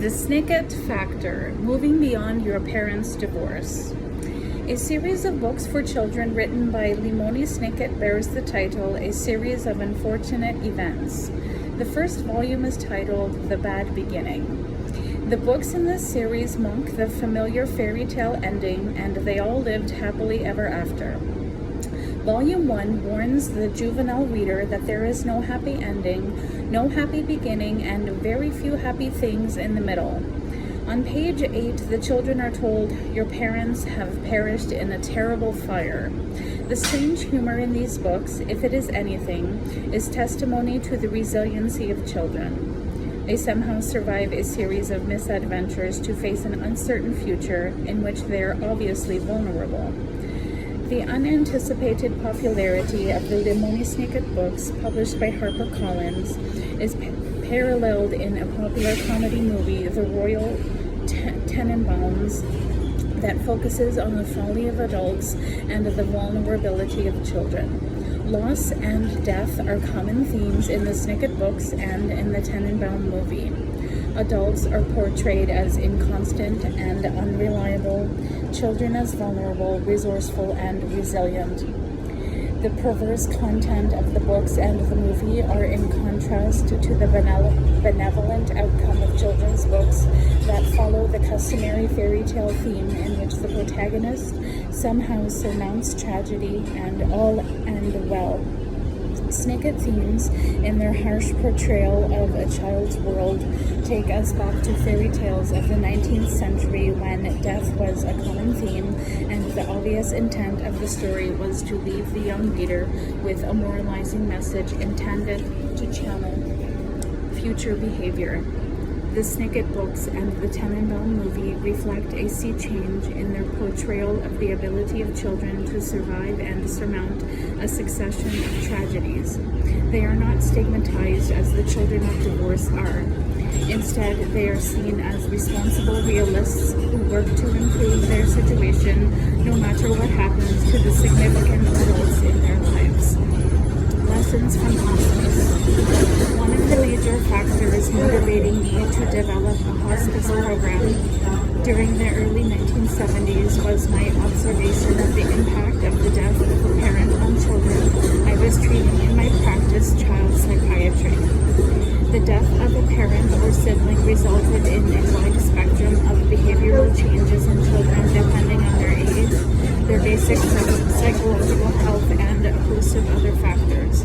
The Snicket Factor, Moving Beyond Your Parents' Divorce. A series of books for children written by Lemony Snicket bears the title, A Series of Unfortunate Events. The first volume is titled The Bad Beginning. The books in this series mock the familiar fairy tale ending, and they all lived happily ever after. Volume 1 warns the juvenile reader that there is no happy ending, no happy beginning, and very few happy things in the middle. On page 8, the children are told, "Your parents have perished in a terrible fire." The strange humor in these books, if it is anything, is testimony to the resiliency of children. They somehow survive a series of misadventures to face an uncertain future in which they are obviously vulnerable. The unanticipated popularity of the Lemony Snicket books, published by HarperCollins, is paralleled in a popular comedy movie, The Royal Tenenbaums, that focuses on the folly of adults and the vulnerability of children. Loss and death are common themes in the Snicket books and in the Tenenbaum movie. Adults are portrayed as inconstant and unreliable, children as vulnerable, resourceful, and resilient. The perverse content of the books and the movie are in contrast to the benevolent outcome of children's books that follow the customary fairy tale theme in which the protagonist somehow surmounts tragedy and all end well. Snicket themes, in their harsh portrayal of a child's world, take us back to fairy tales of the 19th century when death was a common theme and the obvious intent of the story was to leave the young reader with a moralizing message intended to channel future behavior. The Snicket books and the Tenenbaum movie reflect a sea change in their portrayal of the ability of children to survive and surmount a succession of tragedies. They are not stigmatized as the children of divorce are. Instead, they are seen as responsible realists who work to improve their situation no matter what happens to the significant adults in their lives. Lessons from hospice. One of the major factors motivating me to develop a hospice program during the early 1970s was my observation of the impact of the death of a parent on children I was treating in my practice child psychiatry. The death of a parent or sibling resulted in a wide spectrum of behavioral changes in children depending on their age, their basic psychological health, and a host of other factors.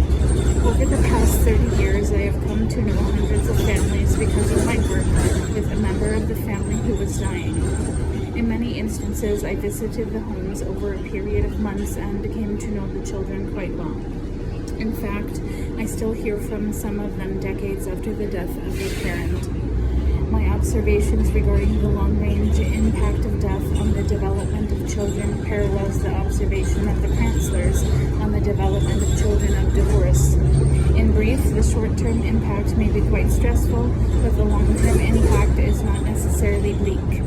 Over the past 30 years, I have come to know hundreds of families because of my work with a member of the family who was dying. In many instances, I visited the homes over a period of months and came to know the children quite well. In fact, I still hear from some of them decades after the death of their parent. My observations regarding the long-range impact of death on the development of children parallels the observation of the counselors on the development of children of divorce. In brief, the short-term impact may be quite stressful, but the long-term impact is not necessarily bleak.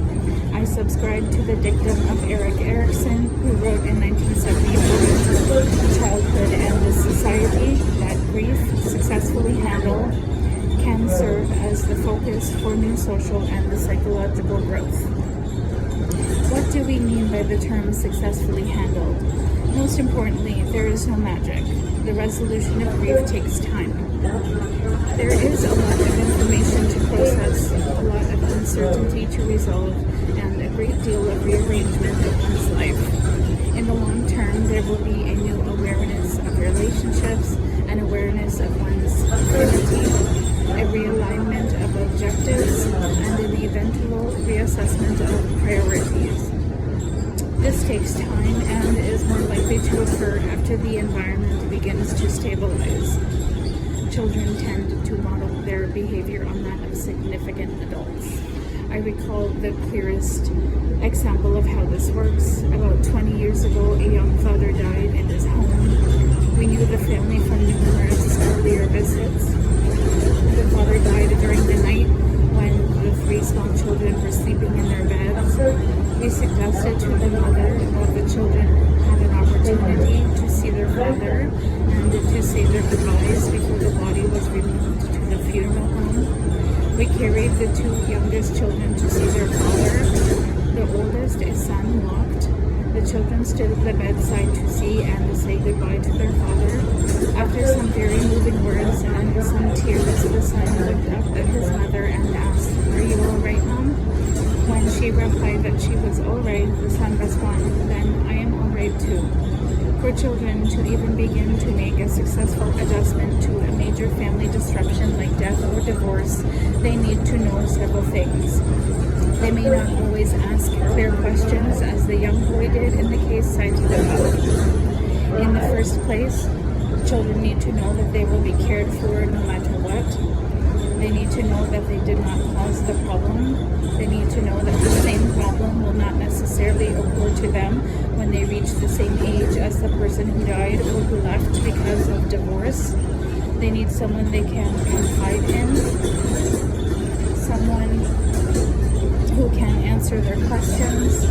I subscribe to the dictum of Erik Erikson, who wrote in 1974, "Childhood and the society that grief successfully handled can serve as the focus for new social and psychological growth." What do we mean by the term successfully handled? Most importantly, there is no magic. The resolution of grief takes time. There is a lot of information to process, a lot of uncertainty to resolve, and a great deal of rearrangement of one's life. In the long term, there will be a new awareness of relationships, an awareness of one's identity, a realignment of objectives, and an eventual reassessment of priorities. This takes time and is more likely to occur after the environment begins to stabilize. Children tend to model their behavior on that of significant adults. I recall the clearest example of how this works. About 20 years ago, a young father died in his home. We knew the family from numerous earlier visits. The father died during the night when the three small children were sleeping in their beds. We suggested to the mother that the children had an opportunity to see their father and to say their goodbyes before the body was removed to the funeral home. We carried the two youngest children to see their father. The oldest, a son, walked. The children stood at the bedside to see and to say goodbye to their father. After some very moving words and some tears, the son looked up at his mother and asked, "Are you all right, Mom?" When she replied that she was all right, the son responded, "Then I am all right too." For children to even begin to make a successful adjustment to a major family disruption like death or divorce, they need to know several things. They may not always ask clear questions, as the young boy did in the case cited above. In the first place, children need to know that they will be cared for no matter what. They need to know that they did not cause the problem. They need to know that the same problem will not necessarily occur to them when they reach the same age as the person who died or who left because of divorce. They need someone they can confide in, someone who can answer their questions,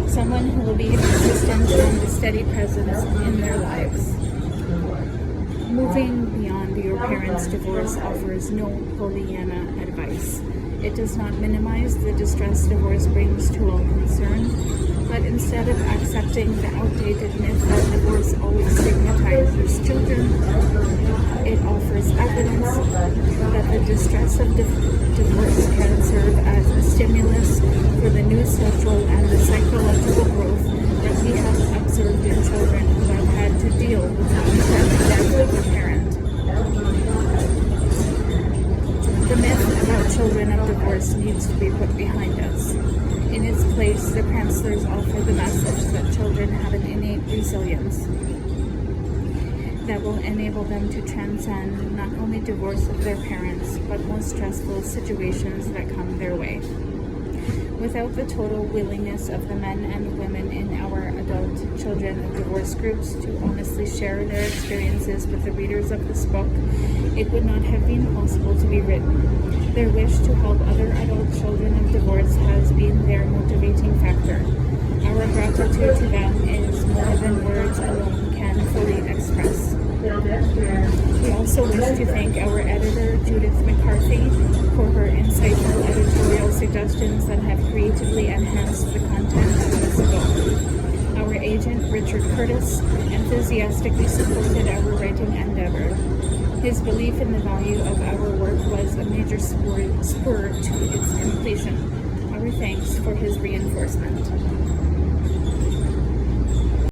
someone who will be a consistent and a steady presence in their lives. Moving beyond your parents' divorce offers no Pollyanna advice. It does not minimize the distress divorce brings to all concerned, but instead of accepting the outdated myth that divorce always stigmatizes children, it offers evidence that the distress of divorce can serve as a stimulus for the new social and the psychological growth that we have observed in children who have had to deal with the untimely death of a parent. The myth about children of divorce needs to be put behind us. In its place, the counselors offer the message that children have an innate resilience that will enable them to transcend not only divorce of their parents, but most stressful situations that come their way. Without the total willingness of the men and women in our adult children of divorce groups to honestly share their experiences with the readers of this book, it would not have been possible to be written. Their wish to help other adult children of divorce has been their motivating factor. Our gratitude to them is more than words alone can fully express. We also wish to thank our editor, Judith McCarthy, for her insightful editorial suggestions that have creatively enhanced the content of this book. Our agent, Richard Curtis, enthusiastically supported our writing endeavor. His belief in the value of our work was a major spur to its completion. Our thanks for his reinforcement.